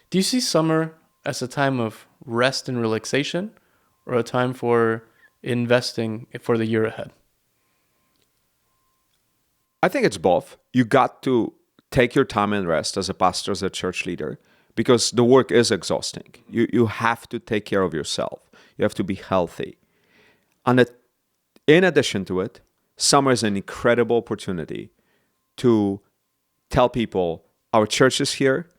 Do you see summer as a time of rest and relaxation or a time for investing for the year ahead? I think it's both. You got to take your time and rest as a pastor, as a church leader, because the work is exhausting. You have to take care of yourself. You have to be healthy. And in addition to it, summer is an incredible opportunity to tell people our church is here.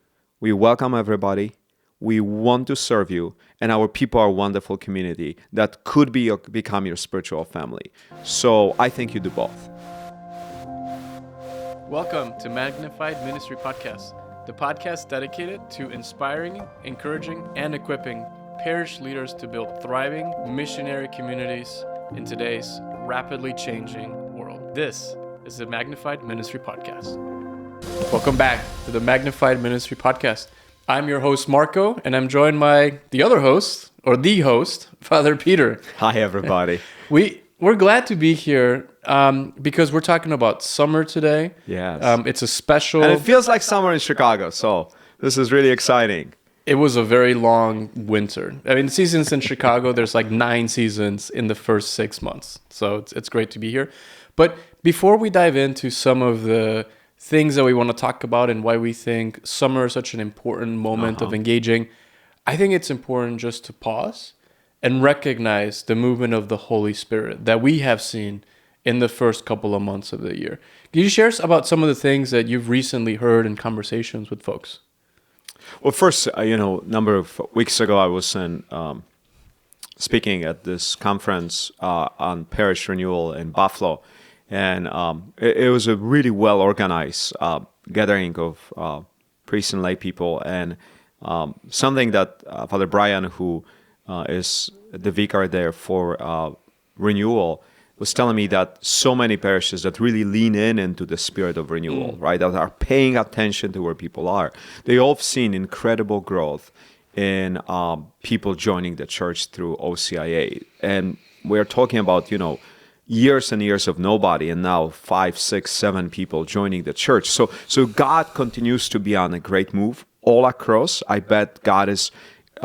We welcome everybody. We want to serve you, and our people are a wonderful community that could become your spiritual family. So I think you do both. Welcome to Magnified Ministry Podcast, the podcast dedicated to inspiring, encouraging, and equipping parish leaders to build thriving missionary communities in today's rapidly changing world. This is the Magnified Ministry Podcast. Welcome back to the Magnified Ministry Podcast. I'm your host, Marco, and I'm joined by the other host, or the host, Father Peter. Hi, everybody. We're glad to be here because we're talking about summer today. Yes. It's a special... And it feels like summer in Chicago, so this is really exciting. It was a very long winter. I mean, the seasons in Chicago, there's like 9 seasons in the first 6 months. So it's great to be here. But before we dive into some of the things that we want to talk about and why we think summer is such an important moment of engaging, I think it's important just to pause and recognize the movement of the Holy Spirit that we have seen in the first couple of months of the year. Can you share about some of the things that you've recently heard in conversations with folks? Well, first, a number of weeks ago, I was speaking at this conference on parish renewal in Buffalo, and it was a really well-organized gathering of priests and lay people, and something that Father Brian, who is the vicar there for renewal, was telling me that so many parishes that really lean into the spirit of renewal, right, that are paying attention to where people are, they all have seen incredible growth in people joining the church through OCIA. And we're talking about, years and years of nobody, and now 5, 6, 7 people joining the church. So God continues to be on a great move all across. I bet God is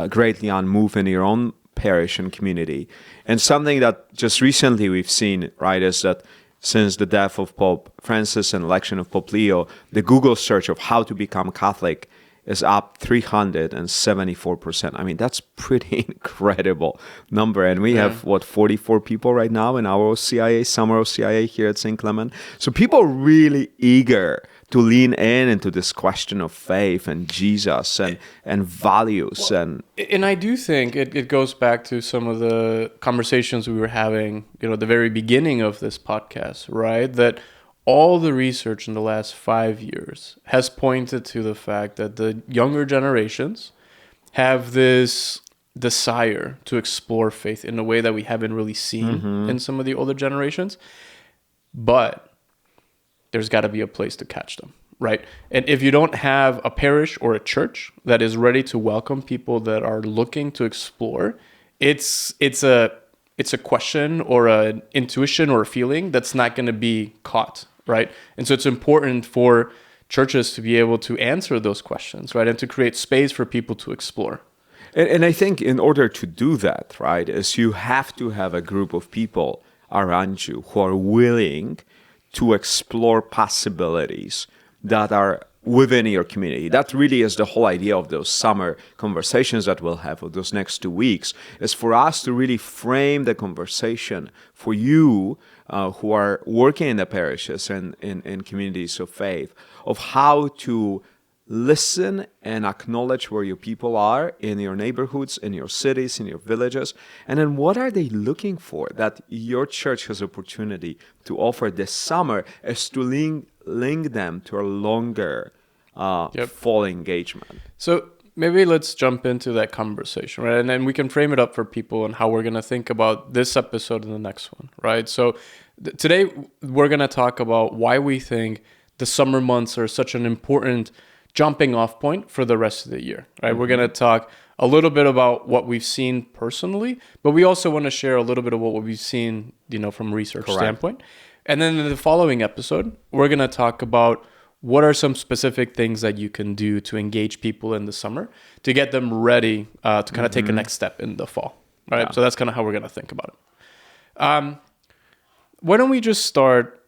greatly on move in your own parish and community. And something that just recently we've seen, right, is that since the death of Pope Francis and election of Pope Leo, the Google search of how to become Catholic is up 374%. I mean, that's pretty incredible number. And we have, 44 people right now in our OCIA, summer OCIA here at St. Clement. So people are really eager to lean into this question of faith and Jesus and values. And I do think it goes back to some of the conversations we were having, at the very beginning of this podcast, right? That all the research in the last 5 years has pointed to the fact that the younger generations have this desire to explore faith in a way that we haven't really seen in some of the older generations. But there's got to be a place to catch them, right? And if you don't have a parish or a church that is ready to welcome people that are looking to explore, it's a question or an intuition or a feeling that's not going to be caught, right? And so it's important for churches to be able to answer those questions, right? And to create space for people to explore. And I think in order to do that, right, is you have to have a group of people around you who are willing to explore possibilities that are within your community. That really is the whole idea of those summer conversations that we'll have, of those next 2 weeks, is for us to really frame the conversation for you who are working in the parishes and in communities of faith, of how to listen and acknowledge where your people are in your neighborhoods, in your cities, in your villages, and then what are they looking for that your church has opportunity to offer this summer, is to link them to a longer fall engagement. So maybe let's jump into that conversation, right? And then we can frame it up for people and how we're going to think about this episode and the next one, right? So today we're going to talk about why we think the summer months are such an important jumping off point for the rest of the year, right? We're going to talk a little bit about what we've seen personally, but we also want to share a little bit of what we've seen, from a research standpoint. And then in the following episode, we're going to talk about what are some specific things that you can do to engage people in the summer to get them ready to kind of take a next step in the fall, right? Yeah. So that's kind of how we're going to think about it. Why don't we just start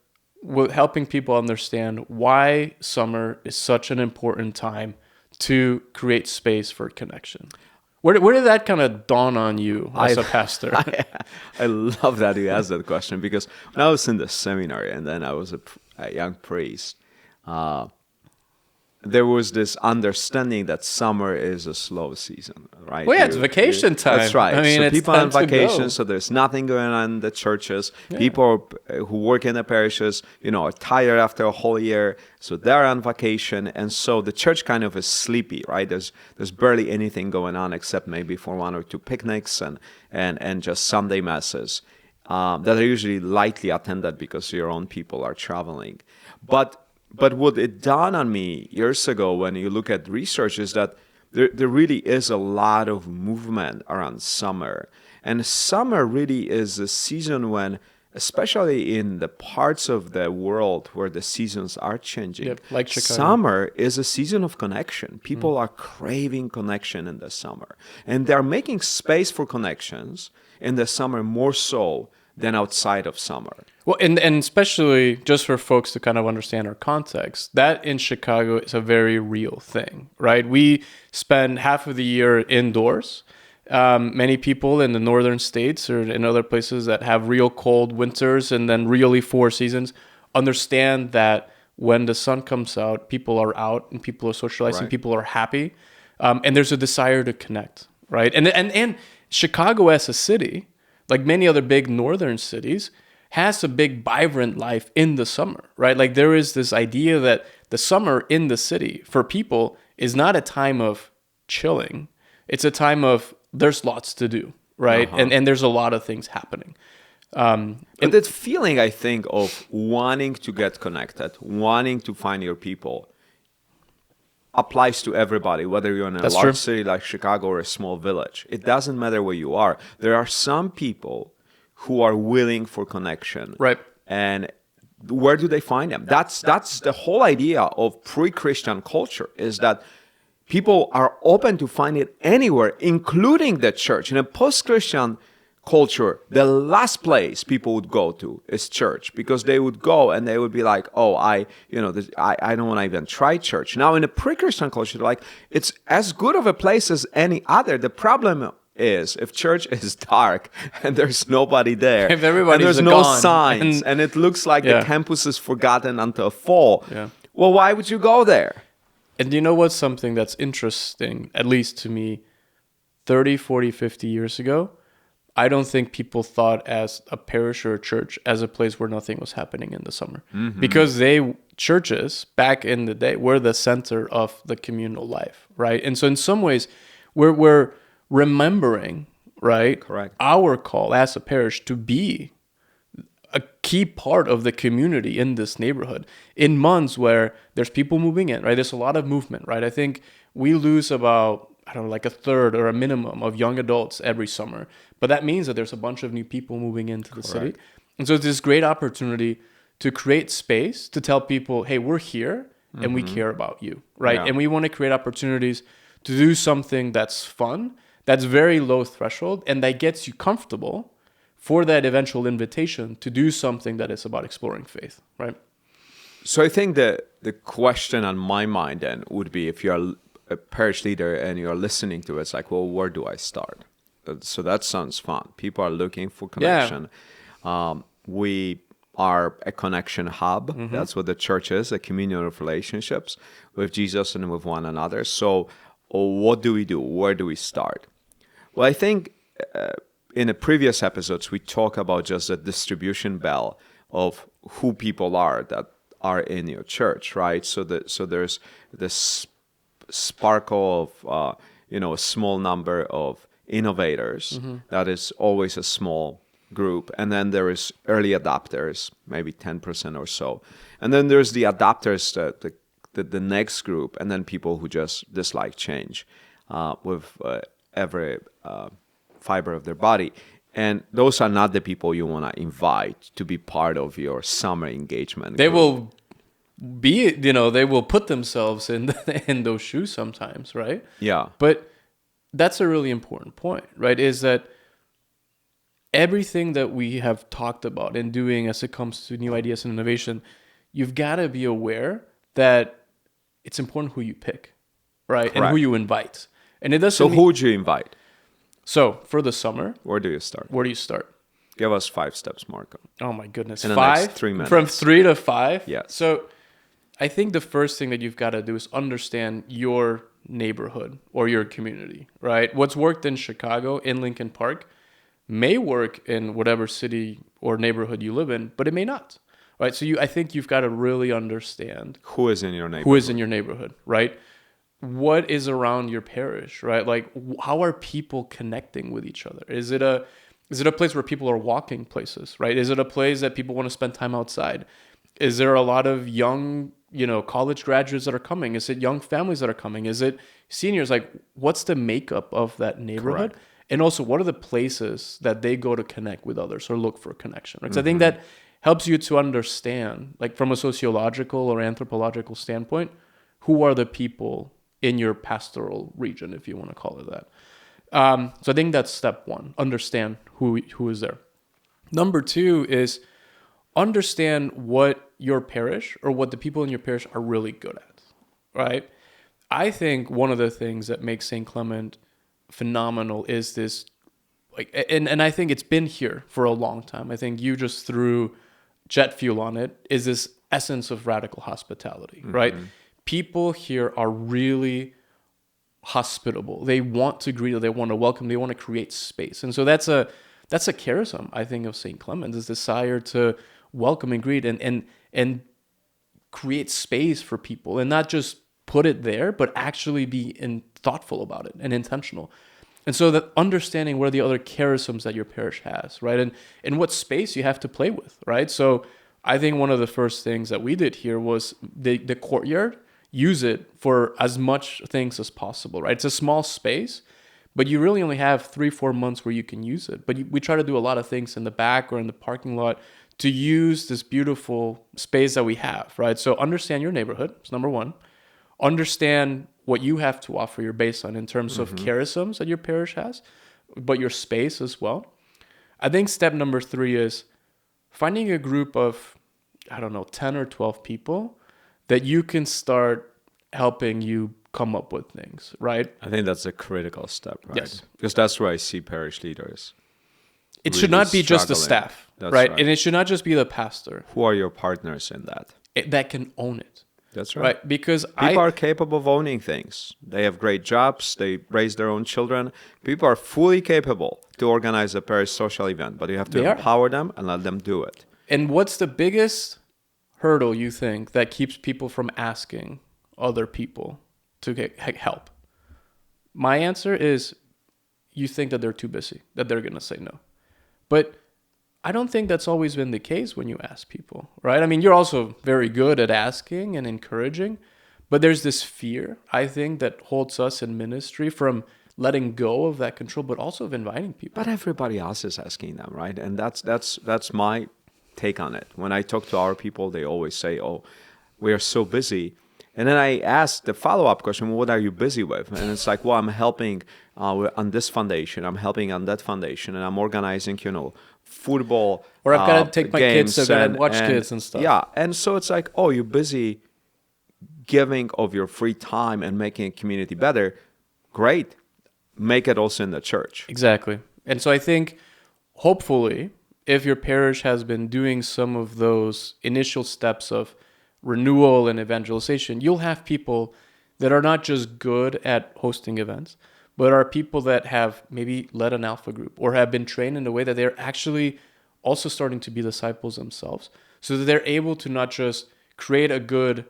with helping people understand why summer is such an important time to create space for connection? Where did that kind of dawn on you as a pastor? I love that you asked that question, because when I was in the seminary and then I was a young priest, there was this understanding that summer is a slow season, right? Well, yeah, it's vacation time. That's right. I mean, so it's people are on time to go. vacation, so there's nothing going on in the churches. People who work in the parishes, are tired after a whole year, so they're on vacation, and so the church kind of is sleepy, right? There's barely anything going on except maybe for one or two picnics and just Sunday masses that are usually lightly attended because your own people are traveling, But what it dawned on me years ago when you look at research is that there really is a lot of movement around summer. And summer really is a season when, especially in the parts of the world where the seasons are changing, like Chicago. Summer is a season of connection. People are craving connection in the summer. And they're making space for connections in the summer more so than outside of summer. Well, and especially just for folks to kind of understand our context, that in Chicago is a very real thing, right? We spend half of the year indoors. Many people in the northern states or in other places that have real cold winters and then really 4 seasons understand that when the sun comes out, people are out and people are socializing, Right. people are happy, and there's a desire to connect, right? And Chicago as a city, like many other big northern cities, has a big vibrant life in the summer, right? Like there is this idea that the summer in the city for people is not a time of chilling. It's a time of there's lots to do, right? And there's a lot of things happening. But that feeling, I think, of wanting to get connected, wanting to find your people, applies to everybody, whether you're in a That's large true. city like Chicago or a small village. It doesn't matter where you are. There are some people who are willing for connection. Right. And where do they find them? That's the whole idea of pre-Christian culture, is that people are open to find it anywhere, including the church. In a post-Christian culture, the last place people would go to is church, because they would go and they would be like, oh, I don't want to even try church. Now, in a pre-Christian culture, like, it's as good of a place as any other. The problem is if church is dark and there's nobody there, If everybody's and there's no gone, signs, and it looks like Yeah. the campus is forgotten until fall, Yeah. well, why would you go there? And you know what's something that's interesting, at least to me, 30, 40, 50 years ago? I don't think people thought as a parish or a church as a place where nothing was happening in the summer. Because churches back in the day were the center of the communal life, right? And so in some ways, we're remembering, right? Correct. Our call as a parish to be a key part of the community in this neighborhood in months where there's people moving in, right? There's a lot of movement, right? I think we lose about, I don't know, like a third or a minimum of young adults every summer. But that means that there's a bunch of new people moving into the city. And so it's this great opportunity to create space to tell people, hey, we're here and we care about you, right? Yeah. And we want to create opportunities to do something that's fun, that's very low threshold, and that gets you comfortable for that eventual invitation to do something that is about exploring faith, right? So I think that the question on my mind then would be, if you're a parish leader and you're listening to it, it's like, well, where do I start? So that sounds fun. People are looking for connection. We are a connection hub. That's what the church is, a communion of relationships with Jesus and with one another. So what do we do? Where do we start? Well, I think in the previous episodes, we talk about just the distribution bell of who people are that are in your church, right? So there's this sparkle of, a small number of innovators. That is always a small group. And then there is early adopters, maybe 10% or so. And then there's the adopters, the next group, and then people who just dislike change with every fiber of their body. And those are not the people you want to invite to be part of your summer engagement They group. will be it, they will put themselves in in those shoes sometimes, right? Yeah. But that's a really important point, right? Is that everything that we have talked about in doing as it comes to new ideas and innovation, you've got to be aware that it's important who you pick, right? And who Correct. you invite. And it doesn't So mean, who would you invite? so for the summer, Where do you start? where do you start? Give us 5 steps, Marco. Oh my goodness. In the Five? next 3 minutes. From 3 to 5? Yes. So I think the first thing that you've got to do is understand your neighborhood or your community, right? What's worked in Chicago, in Lincoln Park, may work in whatever city or neighborhood you live in, but it may not, right? So I think you've got to really understand Who is in your neighborhood? who is in your neighborhood, right? What is around your parish, right? Like, how are people connecting with each other? Is it a place where people are walking places, right? Is it a place that people want to spend time outside? Is there a lot of young, college graduates that are coming? Is it young families that are coming? Is it seniors? Like, what's the makeup of that neighborhood? Correct. And also, what are the places that they go to connect with others or look for connection? Because I think that helps you to understand, like from a sociological or anthropological standpoint, who are the people in your pastoral region, if you want to call it that. So I think that's step one. Understand who is there. Number 2 is understand what your parish or what the people in your parish are really good at, right? I think one of the things that makes St. Clement phenomenal is this, like, and I think it's been here for a long time. I think you just threw jet fuel on it, is this essence of radical hospitality, right? People here are really hospitable. They want to greet, they want to welcome, they want to create space. And so that's a charism, I think, of St. Clement, this desire to welcome and greet and create space for people, and not just put it there, but actually be thoughtful about it and intentional. And so that understanding what are the other charisms that your parish has, right? And what space you have to play with, right? So I think one of the first things that we did here was the courtyard, use it for as much things as possible, right? It's a small space, but you really only have 3-4 months where you can use it. But we try to do a lot of things in the back or in the parking lot to use this beautiful space that we have, right? So understand your neighborhood. It's number 1. Understand what you have to offer your baseline in terms of charisms that your parish has, but your space as well. I think step number 3 is finding a group of, 10 or 12 people that you can start helping you come up with things, right? I think that's a critical step, right? Yes. Because that's where I see parish leaders. It really should not be just the struggling. staff, That's right? And it should not just be the pastor Who are your partners in that? that can own it, That's right. right? Because People are capable of owning things. They have great jobs. They raise their own children. People are fully capable to organize a parish social event, but you have to They are. empower them and let them do it. And what's the biggest hurdle you think that keeps people from asking other people to get help? My answer is you think that they're too busy, that they're going to say no. But I don't think that's always been the case when you ask people, right? I mean, you're also very good at asking and encouraging, but there's this fear, I think, that holds us in ministry from letting go of that control, but also of inviting people. But everybody else is asking them, right? And that's my take on it. When I talk to our people, they always say, "Oh, we are so busy." And then I ask the follow-up question, "What are you busy with?" And it's like, "Well, I'm helping on this foundation. I'm helping on that foundation, and I'm organizing, football Or I've got to take my kids, I've got to watch and kids and stuff. Yeah, and so it's like, oh, you're busy giving of your free time and making a community better. Great. Make it also in the church. Exactly. And so I think, hopefully, if your parish has been doing some of those initial steps of renewal and evangelization, you'll have people that are not just good at hosting events, but are people that have maybe led an alpha group or have been trained in a way that they're actually also starting to be disciples themselves, so that they're able to not just create a good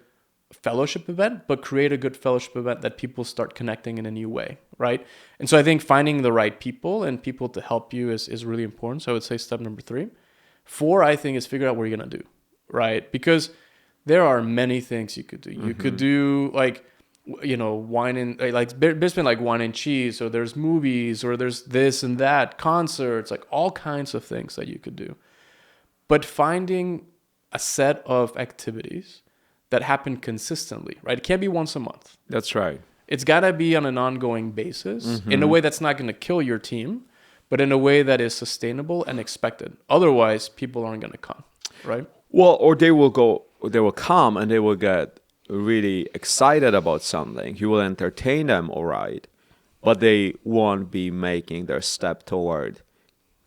fellowship event, but create a good fellowship event that people start connecting in a new way, right? And so I think finding the right people and people to help you is really important. So I would say step number 3. 4, I think, is figure out what you're going to do, right? Because there are many things you could do. You could do wine and there's been like wine and cheese, or there's movies, or there's this and that, concerts, like all kinds of things that you could do. But finding a set of activities that happen consistently, right? It can't be once a month. That's right. It's got to be on an ongoing basis in a way that's not going to kill your team, but in a way that is sustainable and expected. Otherwise, people aren't going to come, right? Well, or they will come and they will get really excited about something. You will entertain them, all right, but they won't be making their step toward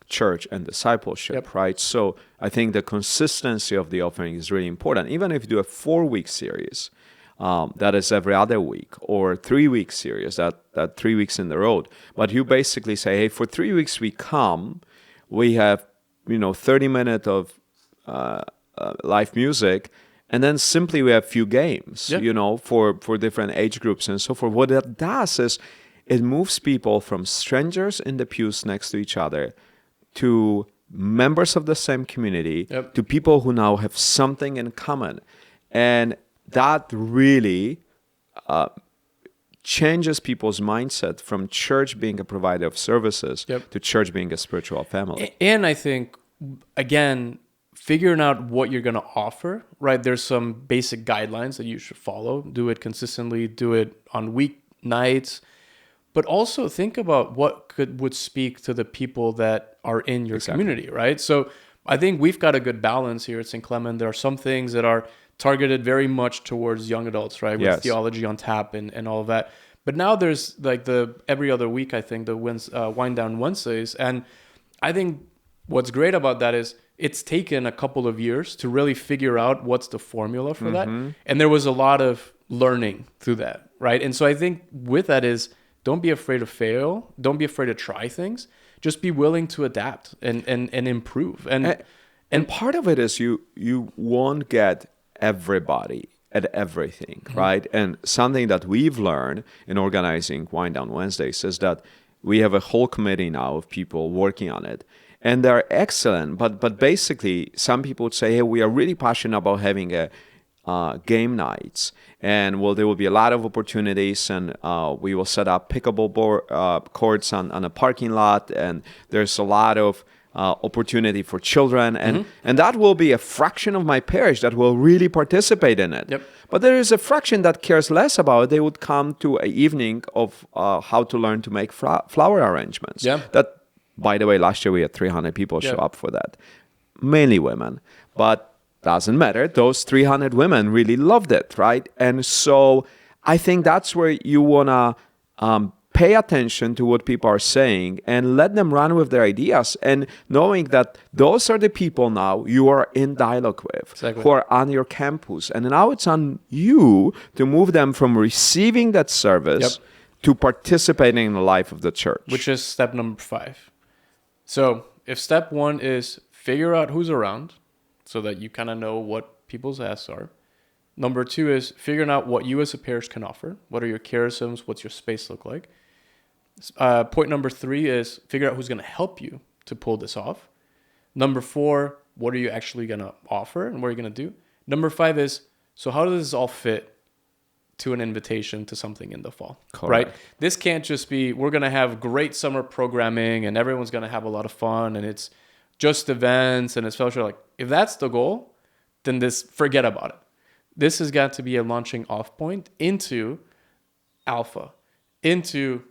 church and discipleship, right? So I think the consistency of the offering is really important. Even if you do a 4-week series, that is every other week, or 3-week series, that 3 weeks in the road. But you basically say, hey, for 3 weeks we come, we have 30 minutes of live music, and then simply we have few games, for different age groups and so forth. What that does is it moves people from strangers in the pews next to each other to members of the same community, to people who now have something in common. And that really changes people's mindset from church being a provider of services to church being a spiritual family. And I think, again, figuring out what you're going to offer, right? There's some basic guidelines that you should follow. Do it consistently, do it on weeknights, but also think about what would speak to the people that are in your community, right? So I think we've got a good balance here at St. Clement. There are some things that are targeted very much towards young adults, right? With theology on tap and all of that. But now there's like the every other week, I think, the Wind Down Wednesdays. And I think what's great about that is it's taken a couple of years to really figure out what's the formula for that. And there was a lot of learning through that, right? And so I think with that is don't be afraid to fail. Don't be afraid to try things. Just be willing to adapt and improve. And part of it is you won't get everybody at everything, right? And something that we've learned in organizing Wind Down Wednesdays is that we have a whole committee now of people working on it. And they're excellent, but basically some people would say, hey, we are really passionate about having a game nights. And there will be a lot of opportunities, and we will set up pickleball courts on a parking lot, and there's a lot of opportunity for children, and that will be a fraction of my parish that will really participate in it. But there is a fraction that cares less about it. They would come to an evening of how to learn to make flower arrangements. That, by the way, last year we had 300 people show up for that, mainly women, but doesn't matter. Those 300 women really loved it, right? And so I think that's where you want to pay attention to what people are saying and let them run with their ideas, and knowing that those are the people now you are in dialogue with, who are on your campus. And now it's on you to move them from receiving that service to participating in the life of the church. Which is step number 5. So if step 1 is figure out who's around so that you kind of know what people's asks are. Number 2 is figuring out what you as a parish can offer. What are your charisms? What's your space look like? Point number 3 is figure out who's going to help you to pull this off. Number 4, what are you actually going to offer and what are you going to do? Number 5 is, so how does this all fit to an invitation to something in the fall, right? This can't just be, we're going to have great summer programming and everyone's going to have a lot of fun and it's just events and it's fellowship. Like, if that's the goal, then forget about it. This has got to be a launching off point into Alpha, into,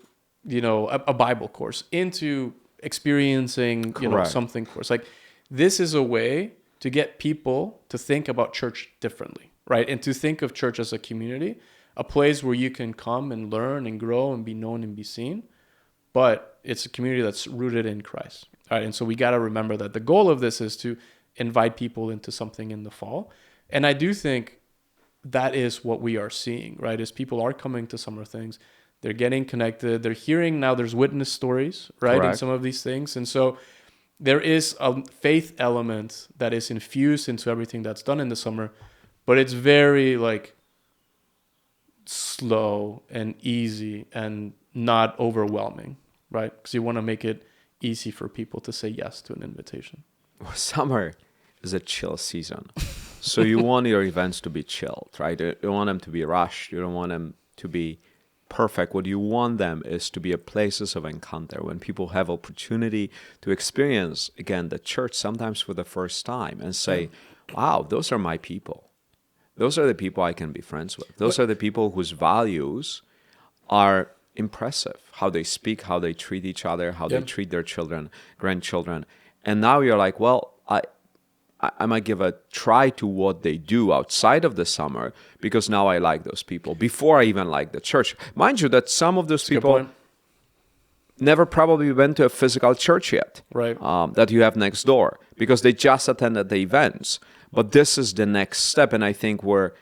a Bible course, into experiencing, something course. Like, this is a way to get people to think about church differently, right? And to think of church as a community, a place where you can come and learn and grow and be known and be seen. But it's a community that's rooted in Christ. All right, and so we got to remember that the goal of this is to invite people into something in the fall. And I do think that is what we are seeing, right? Is people are coming to summer things. They're getting connected. They're hearing now there's witness stories, right? In some of these things. And so there is a faith element that is infused into everything that's done in the summer, but it's very slow and easy and not overwhelming, right? Because you want to make it easy for people to say yes to an invitation. Well, summer is a chill season. So you want your events to be chilled, right? You don't want them to be rushed. You don't want them to be perfect. What you want them is to be a places of encounter when people have opportunity to experience, again, the church sometimes for the first time and say, wow, those are my people. those are the people I can be friends with. Those are the people whose values are impressive. How they speak, how they treat each other, how they treat their children, grandchildren. And now you're like, well, I might give a try to what they do outside of the summer because now I like those people before I even like the church. Mind you that some of those people never probably went to a physical church yet, right? That you have next door because they just attended the events. But this is the next step, and I think where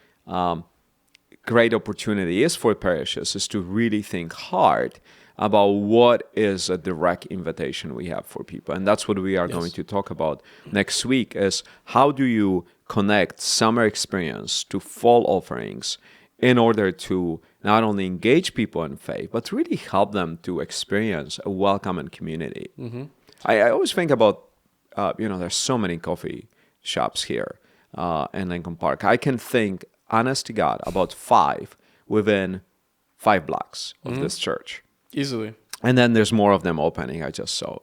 great opportunity is for parishes is to really think hard about what is a direct invitation we have for people. And that's what we are going to talk about next week is how do you connect summer experience to fall offerings in order to not only engage people in faith, but really help them to experience a welcome and community. Mm-hmm. I always think about, there's so many coffee shops here in Lincoln Park. I can think, honest to God, about 5 within 5 blocks of this church. Easily. And then there's more of them opening, I just saw.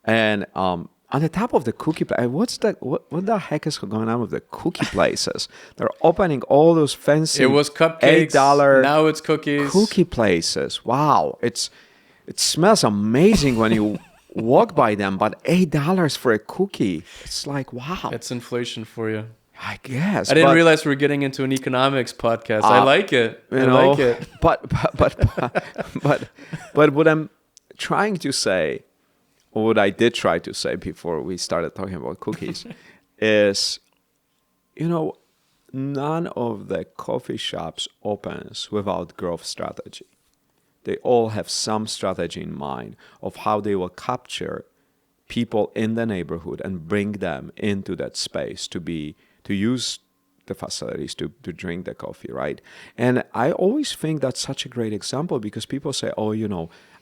And on the top of the cookie place, what the heck is going on with the cookie places? They're opening all those fancy It was cupcakes, $8, now it's cookies. Cookie places. Wow. It smells amazing when you walk by them, but $8 for a cookie. It's like, wow. It's inflation for you. I guess. I didn't realize we were getting into an economics podcast. I like it. Like it. But what I'm trying to say, or what I did try to say before we started talking about cookies, is, none of the coffee shops opens without growth strategy. They all have some strategy in mind of how they will capture people in the neighborhood and bring them into that space to use the facilities to drink the coffee, right? And I always think that's such a great example because people say,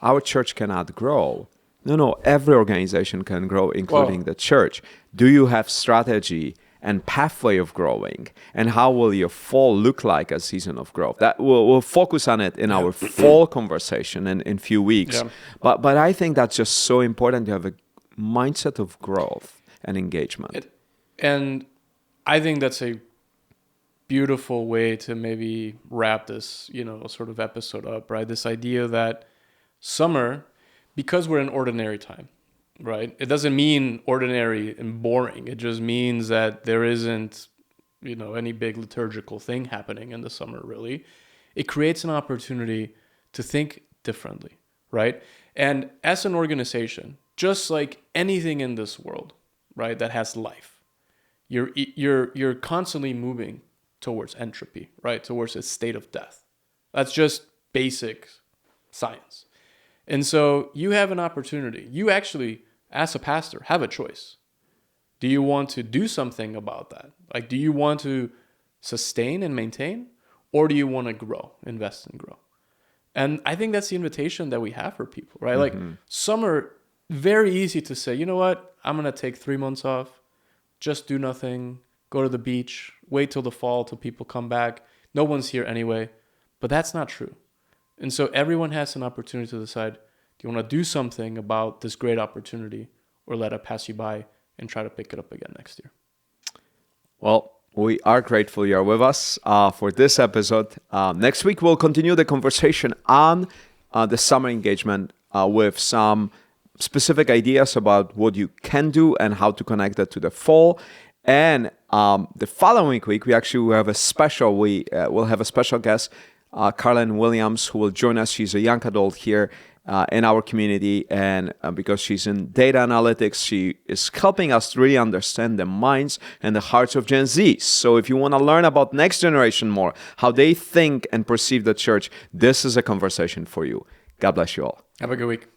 our church cannot grow. No, every organization can grow, including the church. Do you have strategy and pathway of growing? And how will your fall look like a season of growth? That we'll focus on it in our fall conversation in a few weeks. Yeah. But I think that's just so important to have a mindset of growth and engagement. And I think that's a beautiful way to maybe wrap this, sort of episode up, right? This idea that summer, because we're in ordinary time, right? It doesn't mean ordinary and boring. It just means that there isn't, any big liturgical thing happening in the summer, really. It creates an opportunity to think differently, right? And as an organization, just like anything in this world, right, that has life, you're constantly moving towards entropy, right? Towards a state of death. That's just basic science. And so you have an opportunity. You actually, as a pastor, have a choice. Do you want to do something about that? Like, do you want to sustain and maintain? Or do you want to grow, invest and grow? And I think that's the invitation that we have for people, right? Mm-hmm. Like, summer, very easy to say, you know what? I'm going to take 3 months off. Just do nothing, go to the beach, wait till the fall till people come back. No one's here anyway. But that's not true. And so everyone has an opportunity to decide, do you want to do something about this great opportunity or let it pass you by and try to pick it up again next year? Well, we are grateful you're with us for this episode. Next week, we'll continue the conversation on the summer engagement with some specific ideas about what you can do and how to connect that to the fall. And the following week, we actually will have a special. We'll have a special guest, Carlin Williams, who will join us. She's a young adult here in our community, and because she's in data analytics, she is helping us really understand the minds and the hearts of Gen Z. So if you want to learn about next generation more, how they think and perceive the church, this is a conversation for you. God bless you all. Have a good week.